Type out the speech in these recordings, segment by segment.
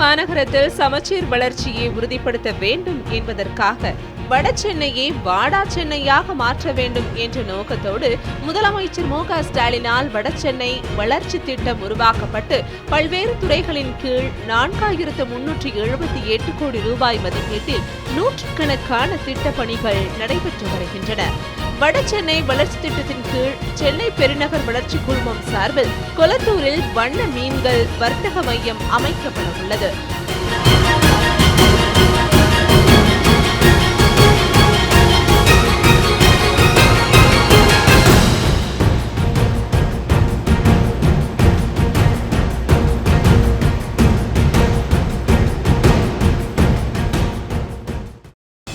மாநகரத்தில் சமச்சீர் வளர்ச்சியை உறுதிப்படுத்த வேண்டும் என்பதற்காக வடசென்னையை வாடா சென்னையாக மாற்ற வேண்டும் என்ற நோக்கத்தோடு முதலமைச்சர் மு.க. ஸ்டாலினால் வடசென்னை வளர்ச்சி திட்டம் உருவாக்கப்பட்டு பல்வேறு துறைகளின் கீழ் 4378 கோடி ரூபாய் மதிப்பீட்டில் நூற்றுக்கணக்கான திட்டப் பணிகள் நடைபெற்று வருகின்றன. வடசென்னை வளர்ச்சி திட்டத்தின் கீழ் சென்னை பெருநகர் வளர்ச்சி குழுமம் சார்பில் கொளத்தூரில் வண்ண மீன்கள் வர்த்தக மையம் அமைக்கப்பட உள்ளது.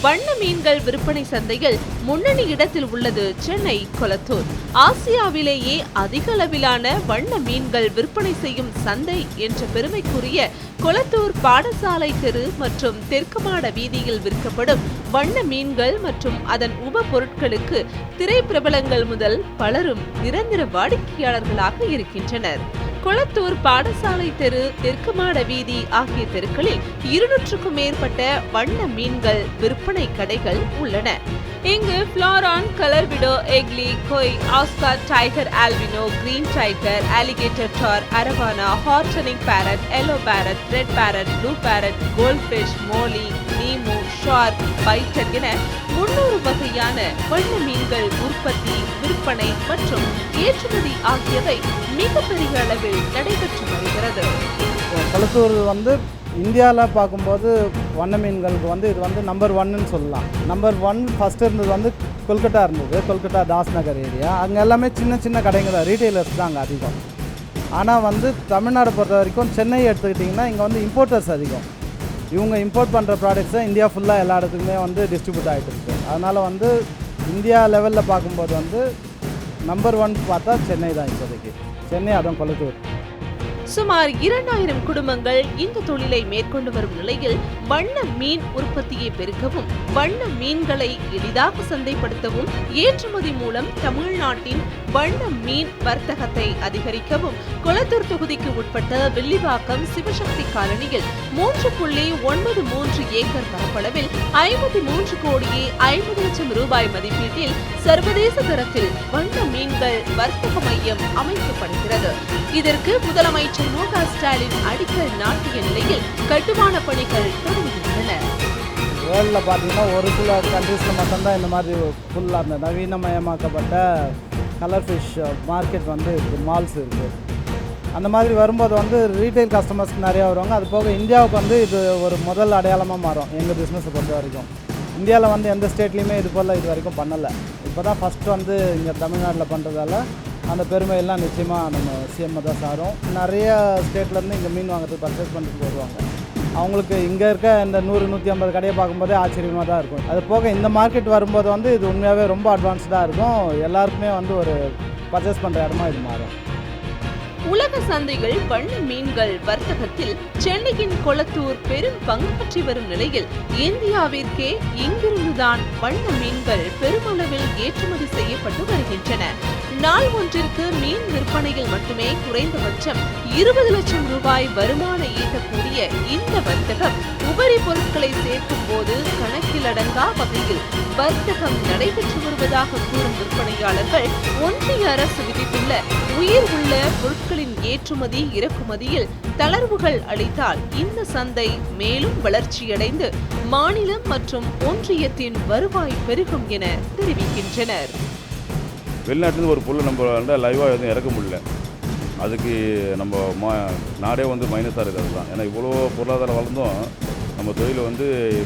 வண்ண மீன்கள் விற்பனை சந்தையில் முன்னணி இடத்தில் உள்ளது சென்னை கொளத்தூர். ஆசியாவிலேயே அதிக அளவிலான வண்ண மீன்கள் விற்பனை செய்யும் சந்தை என்ற பெருமைக்குரிய கொளத்தூர் பாடசாலை தெரு மற்றும் தெற்கு மாட வீதியில் விற்கப்படும் வண்ண மீன்கள் மற்றும் அதன் உப பொருட்களுக்கு திரைப்பிரபலங்கள் முதல் பலரும் நிரந்தர வாடிக்கையாளர்களாக இருக்கின்றனர். கொளத்தூர் பாடசாலை தெரு, தெற்கு மாட வீதி ஆகிய தெருக்களில் 200க்கும் மேற்பட்ட வண்ண மீன்கள் விற்பனை கடைகள் உள்ளன. இங்கு ஃப்ளோரான், கலர் விடோ, எக்லி, koi, oscar, tiger albino, green tiger, alligator டார், அரவானா, ஹார்டனிங் parrot, yellow parrot, red parrot, blue parrot, gold fish, molly, நீமு, ஷார்க், பைட்டர் என 300 வகையான வண்ண மீன்கள் உற்பத்தி, விற்பனை மற்றும் ஏற்றுமதி ஆகியவை மிகப்பெரிய அளவில் நடைபெற்று வருகிறது. கொளத்தூர் இந்தியாவில் பார்க்கும்போது வண்ண மீன்களுக்கு இது நம்பர் 1ன்னு சொல்லலாம். நம்பர் 1 ஃபஸ்ட்டு இருந்தது கொல்கட்டா இருந்தது. கொல்கட்டா தாஸ் நகர் ஏரியா. அங்கே எல்லாமே சின்ன சின்ன கடைங்க தான், ரீட்டெயிலர்ஸ் தான் அங்கே அதிகம். ஆனால் தமிழ்நாடு பொறுத்த வரைக்கும் சென்னை எடுத்துக்கிட்டிங்கன்னா இங்கே இம்போர்ட்டர்ஸ் அதிகம். இவங்க இம்போர்ட் பண்ணுற ப்ராடக்ட்ஸை இந்தியா ஃபுல்லாக எல்லா இடத்துக்குமே டிஸ்ட்ரிபியூட் ஆகிட்டு இருக்குது. அதனால் இந்தியா லெவலில் பார்க்கும்போது நம்பர் 1 பார்த்தா சென்னை தான் இப்போதைக்கு. சென்னை, அதுவும் கொளத்தூர். சுமார் 2000 குடும்பங்கள் இந்த தொழிலை மேற்கொண்டு வரும் நிலையில் வண்ண மீன் உற்பத்தியை பெருக்கவும், வண்ண மீன்களை எளிதாக சந்தைப்படுத்தவும், ஏற்றுமதி மூலம் தமிழ்நாட்டின் வண்ண மீன் வர்த்தகத்தை அதிகரிக்கவும் கொளத்தூர் தொகுதிக்கு உட்பட்ட வில்லிவாக்கம் சிவசக்தி காலனியில் 3.93 ஏக்கர் பரப்பளவில் 53 கோடியே 50 லட்சம் ரூபாய் மதிப்பீட்டில் சர்வதேச தரத்தில் வண்ண மீன்கள் வர்த்தக மையம் அமைக்கப்படுகிறது. இதற்கு முதலமைச்சர் மு.க. ஸ்டாலின் அடிக்கல் நாட்டிய நிலையில் கட்டுமான பணிகள் தொடங்குகின்றன. வேர்ல்டில் பார்த்தீங்கன்னா ஒரு சில கண்ட்ரீஸில் மட்டும்தான் இந்த மாதிரி ஃபுல்லாக அந்த நவீனமயமாக்கப்பட்ட கலர் ஃபிஷ் மார்க்கெட் மால்ஸ் இருக்குது. அந்த மாதிரி வரும்போது ரீட்டைல் கஸ்டமர்ஸ்க்கு நிறையா வருவாங்க. அது போக இந்தியாவுக்கு இது ஒரு முதல் அடையாளமாக மாறும் எங்கள் பிஸ்னஸை பொறுத்த வரைக்கும். இந்தியாவில் எந்த ஸ்டேட்லேயுமே இது போல் இது வரைக்கும் பண்ணலை. இப்போ தான் ஃபஸ்ட்டு இங்கே தமிழ்நாட்டில் பண்ணுறதால அந்த பெருமையெல்லாம் நிச்சயமாக நம்ம சிஎம் தான் சாரும். நிறைய ஸ்டேட்லேருந்து இங்கே மீன் வாங்குறதுக்கு பர்ச்சேஸ் பண்ணிட்டு வருவாங்க. அவங்களுக்கு இங்கே இருக்க இந்த 100-150 கடையை பார்க்கும்போதே ஆச்சரியமாக தான் இருக்கும். அது போக இந்த மார்க்கெட் வரும்போது இது உண்மையாகவே ரொம்ப அட்வான்ஸ்டாக இருக்கும். எல்லாருக்குமே ஒரு பர்ச்சேஸ் பண்ணுற இடமா இது மாறும். உலக சந்தைகள் வண்ண மீன்கள் வர்த்தகத்தில் சென்னையின் கொளத்தூர் பெரும் பங்காற்றி வரும் நிலையில் இந்தியாவிற்கே இங்கிருந்துதான் வண்ண மீன்கள் பெருமளவில் ஏற்றுமதி செய்யப்பட்டு வருகின்றன. நாள் ஒன்றிற்கு மீன் விற்பனையில் மட்டுமே குறைந்தபட்சம் 20 லட்சம் ரூபாய் வருமானம் ஈட்டக்கூடிய இந்த வர்த்தகம் உபரி பொருட்களை சேர்க்கும் போது கணக்கிலடங்கா வகையில் வர்த்தகம் நடைபெற்று வருவதாக கூறும் விற்பனையாளர்கள் ஒன்றிய அரசு விதித்துள்ள உயிர் உள்ள பொருட்களின் ஏற்றுமதி இறக்குமதியில் தளர்வுகள் அளித்தால் இந்த சந்தை மேலும் வளர்ச்சியடைந்து மாநிலம் மற்றும் ஒன்றியத்தின் வருவாய் பெருகும் என தெரிவிக்கின்றனர். வெளிநாட்டிலேருந்து ஒரு பொருள் நம்ம லைவாக எதுவும் இறக்க முடியல. அதுக்கு நம்ம நாடே மைனஸாக இருக்கிறது தான். ஏன்னா இவ்வளோ பொருளாதாரம் வளர்ந்தும் நம்ம தொழில்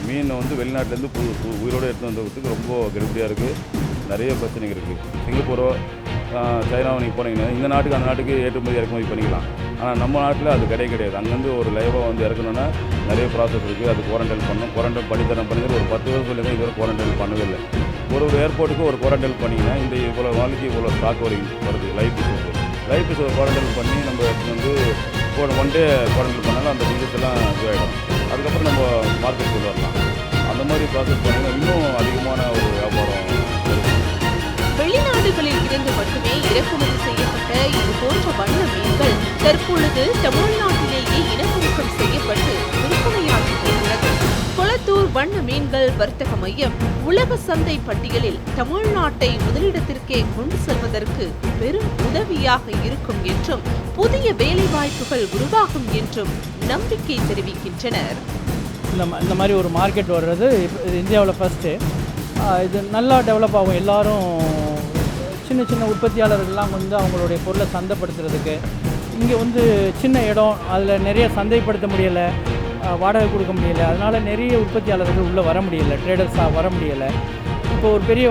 மீன் வெளிநாட்டிலேருந்து உயிரோடு எடுத்து வந்ததுக்கு ரொம்ப கெடுபடியாக இருக்குது. நிறைய பிரச்சனைகள் இருக்குது. சிங்கப்பூரோ சைனாவை நீங்கள் போனீங்கன்னா இந்த நாட்டுக்கு அந்த நாட்டுக்கு ஏற்றுமதி இறக்குமதி பண்ணிக்கலாம். ஆனால் நம்ம நாட்டில் அது கிடையாது. அங்கேருந்து ஒரு லைவாக இறக்கணுன்னா நிறைய ப்ராசஸ் இருக்குது. அது குவாரண்டைன் பண்ணணும். குவாரண்டைன் பண்ணித்தரேன் ஒரு 10 வருஷம் சொல்லிங்க இதுவரை குவாரண்டைன் பண்ணவே இல்லை. ஒரு ஏர்போர்ட்டுக்கு ஒரு குவாரண்டைன் பண்ணிங்கன்னா இந்த இவ்வளோ நாளைக்கு இவ்வளோ ஸ்டாக் வருது. லைஃப் பிஸ் ஒரு குவாரண்டைன் பண்ணி நம்ம எடுத்து 1 டே குவாரண்டைன் பண்ணாலும் அந்த பிஸ்னஸ் எல்லாம் இதுவாகிடும். அதுக்கப்புறம் நம்ம மார்க்கெட் கொண்டு வரலாம். அந்த மாதிரி ப்ராசஸ் பண்ணிங்கன்னா இன்னும் அதிகமான ஒரு வியாபாரம். வெளிநாடுகளில் இருந்து மட்டுமே இறக்குமதி செய்யப்பட்ட இது போன்ற வண்ண மீன்கள் தற்பொழுது தமிழ்நாட்டிலேயே இனப்பெருக்கம் செய்யப்பட்டு வர்த்தக மையம் உலக சந்தை பட்டியலில் தமிழ்நாட்டை முதலிடத்திற்கே கொண்டு செல்வதற்கு பெரும் உதவியாக இருக்கும் என்றும் புதிய வேலைவாய்ப்புகள் உருவாகும் என்றும் நம்பிக்கை தெரிவிக்கின்றனர். இந்த மாதிரி ஒரு மார்க்கெட் வர்றது இந்தியாவில் ஃபஸ்ட்டு. இது நல்லா டெவலப் ஆகும். எல்லாரும் சின்ன சின்ன உற்பத்தியாளர்கள்லாம் வந்து அவங்களுடைய பொருளை சந்தைப்படுத்துறதுக்கு இங்கே வந்து சின்ன இடம், அதில் நிறைய சந்தைப்படுத்த முடியலை, வாடகை கொடுக்க முடியலை. அதனால் நிறைய உற்பத்தியாளர்கள் உள்ளே வர முடியலை, ட்ரேடர்ஸாக வர முடியலை. இப்போ ஒரு பெரிய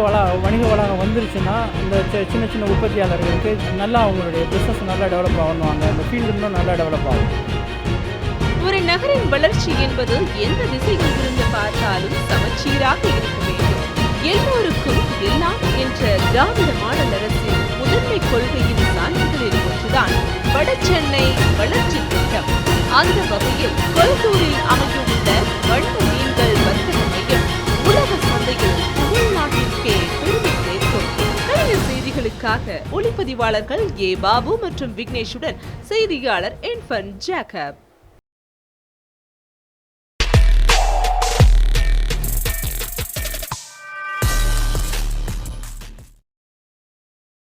வணிக வளாகம் வந்துருச்சுன்னா இந்த சின்ன சின்ன உற்பத்தியாளர்களுக்கு நல்லா அவங்களுடைய பிஸ்னஸ் நல்லா டெவலப் ஆகணுவாங்க. அந்த ஃபீல்டு இன்னும் நல்லா டெவலப் ஆகும். ஒரு நகரின் வளர்ச்சி என்பது எந்த திசையில் இருந்து பார்த்தாலும் சமச்சீராக இருக்க வேண்டும். எல்லோருக்கும் எல்லாம் என்ற திராவிட மாடல் அரசின் முதன்மை கொள்கையின் சான்றுகளில் ஒன்றுதான் வடசென்னை வளர்ச்சி திட்டம். அந்த வகையில் கொளத்தூரில் அமைந்துள்ள வண்ண மீன்கள் வர்த்தக மையம் உலக சந்தையில் தமிழ்நாட்டிற்கே பெருமை சேர்க்கும். கலைஞர் செய்திகளுக்காக ஒளிப்பதிவாளர்கள் ஏ. பாபு மற்றும் விக்னேஷுடன் செய்தியாளர் என்ஃபன் ஜேக்கப்.